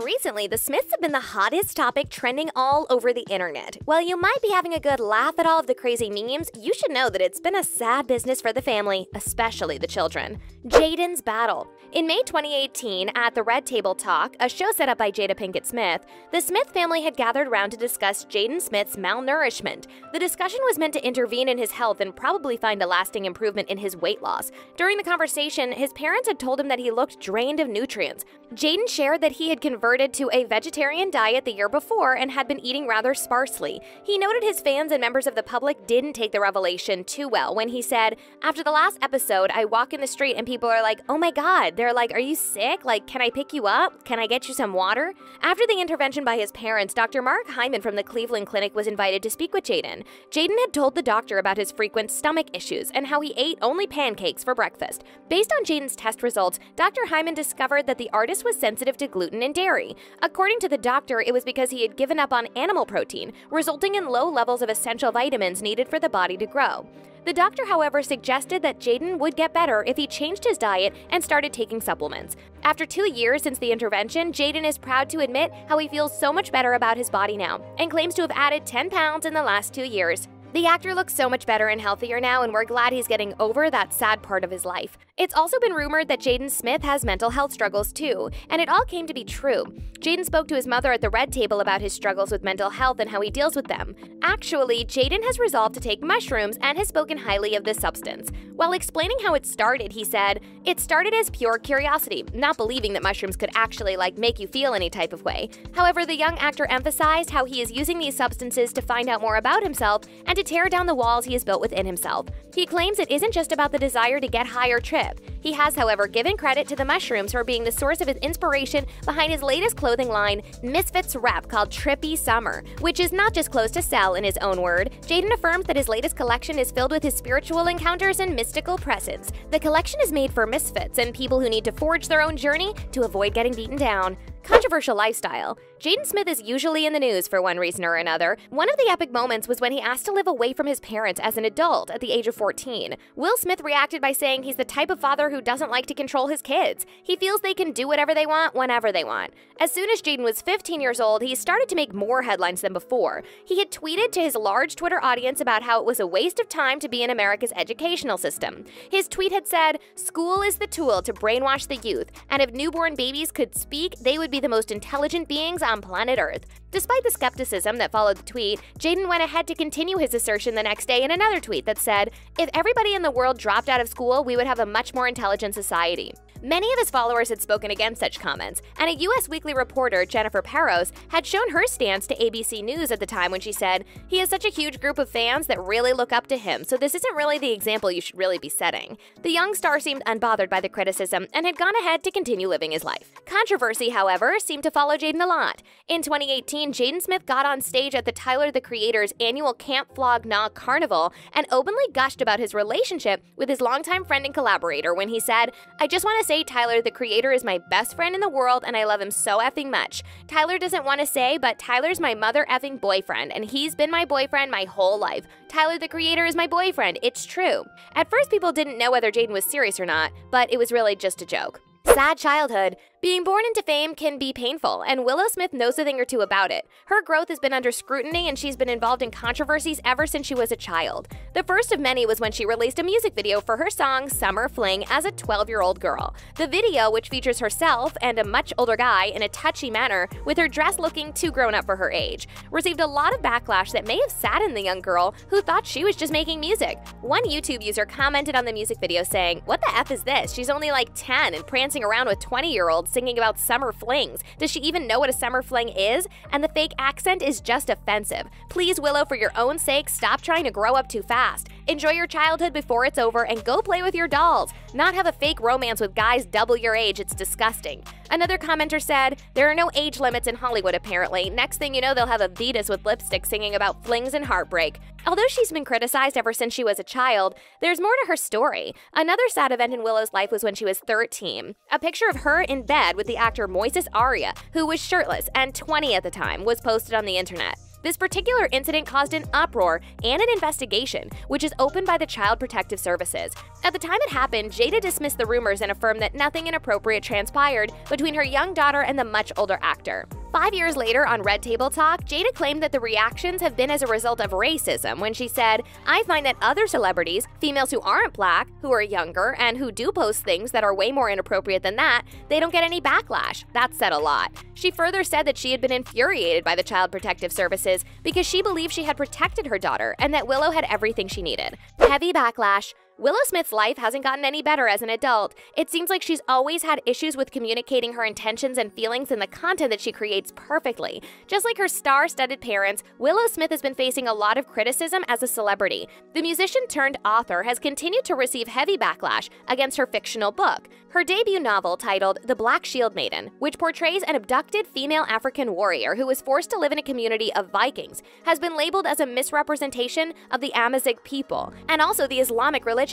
Recently, the Smiths have been the hottest topic trending all over the internet. While you might be having a good laugh at all of the crazy memes, you should know that it's been a sad business for the family, especially the children. Jaden's battle. In May 2018, at the Red Table Talk, a show set up by Jada Pinkett Smith, the Smith family had gathered around to discuss Jaden Smith's malnourishment. The discussion was meant to intervene in his health and probably find a lasting improvement in his weight loss. During the conversation, his parents had told him that he looked drained of nutrients. Jaden shared that he had converted to a vegetarian diet the year before and had been eating rather sparsely. He noted his fans and members of the public didn't take the revelation too well when he said, "After the last episode, I walk in the street and people are like, oh my god, they're like, are you sick? Like, can I pick you up? Can I get you some water?" After the intervention by his parents, Dr. Mark Hyman from the Cleveland Clinic was invited to speak with Jaden. Jaden had told the doctor about his frequent stomach issues and how he ate only pancakes for breakfast. Based on Jaden's test results, Dr. Hyman discovered that the artist was sensitive to gluten and dairy. According to the doctor, it was because he had given up on animal protein, resulting in low levels of essential vitamins needed for the body to grow. The doctor, however, suggested that Jaden would get better if he changed his diet and started taking supplements. After 2 years since the intervention, Jaden is proud to admit how he feels so much better about his body now and claims to have added 10 pounds in the last 2 years. The actor looks so much better and healthier now, and we're glad he's getting over that sad part of his life. It's also been rumored that Jaden Smith has mental health struggles too, and it all came to be true. Jaden spoke to his mother at the Red Table about his struggles with mental health and how he deals with them. Actually, Jaden has resolved to take mushrooms and has spoken highly of this substance. While explaining how it started, he said, "It started as pure curiosity, not believing that mushrooms could actually make you feel any type of way." However, the young actor emphasized how he is using these substances to find out more about himself and to tear down the walls he has built within himself. He claims it isn't just about the desire to get high or trip. He has, however, given credit to the mushrooms for being the source of his inspiration behind his latest clothing line, Misfits Rep, called Trippy Summer, which is not just clothes to sell in his own word. Jaden affirms that his latest collection is filled with his spiritual encounters and mystical presence. The collection is made for misfits and people who need to forge their own journey to avoid getting beaten down. Controversial lifestyle. Jaden Smith is usually in the news for one reason or another. One of the epic moments was when he asked to live away from his parents as an adult at the age of 14. Will Smith reacted by saying he's the type of father who doesn't like to control his kids. He feels they can do whatever they want, whenever they want. As soon as Jaden was 15 years old, he started to make more headlines than before. He had tweeted to his large Twitter audience about how it was a waste of time to be in America's educational system. His tweet had said, "School is the tool to brainwash the youth, and if newborn babies could speak, they would be the most intelligent beings on planet Earth." Despite the skepticism that followed the tweet, Jaden went ahead to continue his assertion the next day in another tweet that said, "If everybody in the world dropped out of school, we would have a much more intelligent society." Many of his followers had spoken against such comments, and a U.S. Weekly reporter, Jennifer Peros, had shown her stance to ABC News at the time when she said, "He has such a huge group of fans that really look up to him, so this isn't really the example you should really be setting." The young star seemed unbothered by the criticism and had gone ahead to continue living his life. Controversy, however, seemed to follow Jaden a lot. In 2018, Jaden Smith got on stage at the Tyler the Creator's annual Camp Flog Gnaw Carnival and openly gushed about his relationship with his longtime friend and collaborator when he said, "I just want to say Tyler the Creator is my best friend in the world and I love him so effing much. Tyler doesn't want to say, but Tyler's my mother effing boyfriend and he's been my boyfriend my whole life. Tyler the Creator is my boyfriend, it's true." At first, people didn't know whether Jaden was serious or not, but it was really just a joke. Sad childhood. Being born into fame can be painful, and Willow Smith knows a thing or two about it. Her growth has been under scrutiny, and she's been involved in controversies ever since she was a child. The first of many was when she released a music video for her song Summer Fling as a 12-year-old girl. The video, which features herself and a much older guy in a touchy manner, with her dress looking too grown up for her age, received a lot of backlash that may have saddened the young girl who thought she was just making music. One YouTube user commented on the music video saying, "What the F is this? She's only like 10 and prancing around with 20-year-olds singing about summer flings. Does she even know what a summer fling is? And the fake accent is just offensive. Please, Willow, for your own sake, stop trying to grow up too fast. Enjoy your childhood before it's over and go play with your dolls. Not have a fake romance with guys double your age, it's disgusting." Another commenter said, "There are no age limits in Hollywood apparently. Next thing you know, they'll have Adidas with lipstick singing about flings and heartbreak." Although she's been criticized ever since she was a child, there's more to her story. Another sad event in Willow's life was when she was 13. A picture of her in bed with the actor Moises Aria, who was shirtless and 20 at the time, was posted on the internet. This particular incident caused an uproar and an investigation, which is opened by the Child Protective Services. At the time it happened, Jada dismissed the rumors and affirmed that nothing inappropriate transpired between her young daughter and the much older actor. 5 years later, on Red Table Talk, Jada claimed that the reactions have been as a result of racism when she said, "I find that other celebrities, females who aren't black, who are younger, and who do post things that are way more inappropriate than that, they don't get any backlash." That said a lot. She further said that she had been infuriated by the Child Protective Services because she believed she had protected her daughter and that Willow had everything she needed. Heavy backlash. Willow Smith's life hasn't gotten any better as an adult. It seems like she's always had issues with communicating her intentions and feelings in the content that she creates perfectly. Just like her star-studded parents, Willow Smith has been facing a lot of criticism as a celebrity. The musician-turned-author has continued to receive heavy backlash against her fictional book. Her debut novel, titled The Black Shield Maiden, which portrays an abducted female African warrior who was forced to live in a community of Vikings, has been labeled as a misrepresentation of the Amazigh people and also the Islamic religion.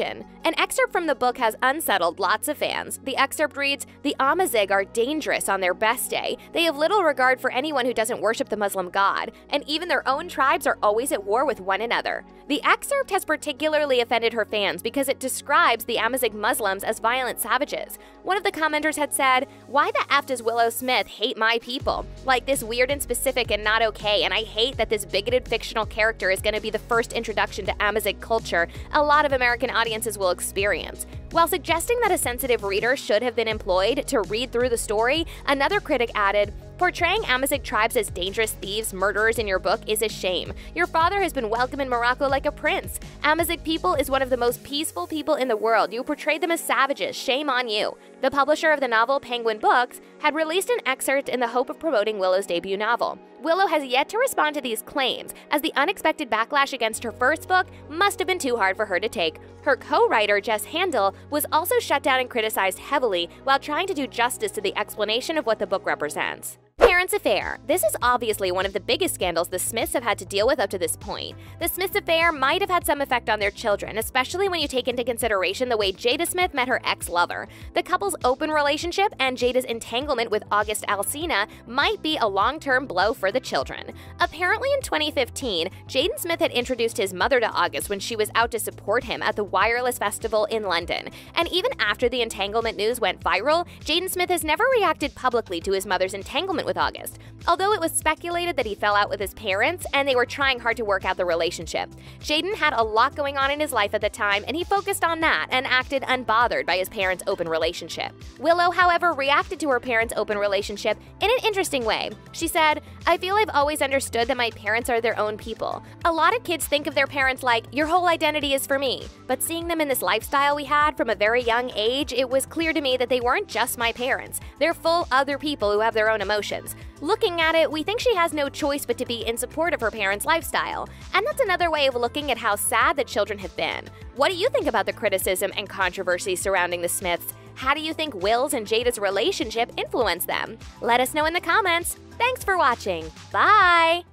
An excerpt from the book has unsettled lots of fans. The excerpt reads, "The Amazigh are dangerous on their best day. They have little regard for anyone who doesn't worship the Muslim god, and even their own tribes are always at war with one another." The excerpt has particularly offended her fans because it describes the Amazigh Muslims as violent savages. One of the commenters had said, "Why the F does Willow Smith hate my people? Like, this weird and specific and not okay, and I hate that this bigoted fictional character is going to be the first introduction to Amazigh culture a lot of American audiences will experience." While suggesting that a sensitive reader should have been employed to read through the story, another critic added, "Portraying Amazigh tribes as dangerous thieves, murderers in your book is a shame. Your father has been welcome in Morocco like a prince. Amazigh people is one of the most peaceful people in the world. You portrayed them as savages. Shame on you." The publisher of the novel, Penguin Books, had released an excerpt in the hope of promoting Willow's debut novel. Willow has yet to respond to these claims, as the unexpected backlash against her first book must have been too hard for her to take. Her co-writer, Jess Handel, was also shut down and criticized heavily while trying to do justice to the explanation of what the book represents. Parents' affair. This is obviously one of the biggest scandals the Smiths have had to deal with up to this point. The Smiths' affair might have had some effect on their children, especially when you take into consideration the way Jada Smith met her ex-lover. The couple's open relationship and Jada's entanglement with August Alsina might be a long-term blow for the children. Apparently in 2015, Jaden Smith had introduced his mother to August when she was out to support him at the Wireless Festival in London. And even after the entanglement news went viral, Jaden Smith has never reacted publicly to his mother's entanglement with August, although it was speculated that he fell out with his parents and they were trying hard to work out the relationship. Jaden had a lot going on in his life at the time, and he focused on that and acted unbothered by his parents' open relationship. Willow, however, reacted to her parents' open relationship in an interesting way. She said, "I feel I've always understood that my parents are their own people. A lot of kids think of their parents like, 'Your whole identity is for me.' But seeing them in this lifestyle we had from a very young age, it was clear to me that they weren't just my parents. They're full other people who have their own emotions. Looking at it, we think she has no choice but to be in support of her parents' lifestyle. And that's another way of looking at how sad the children have been." What do you think about the criticism and controversy surrounding the Smiths? How do you think Will's and Jada's relationship influenced them? Let us know in the comments. Thanks for watching. Bye!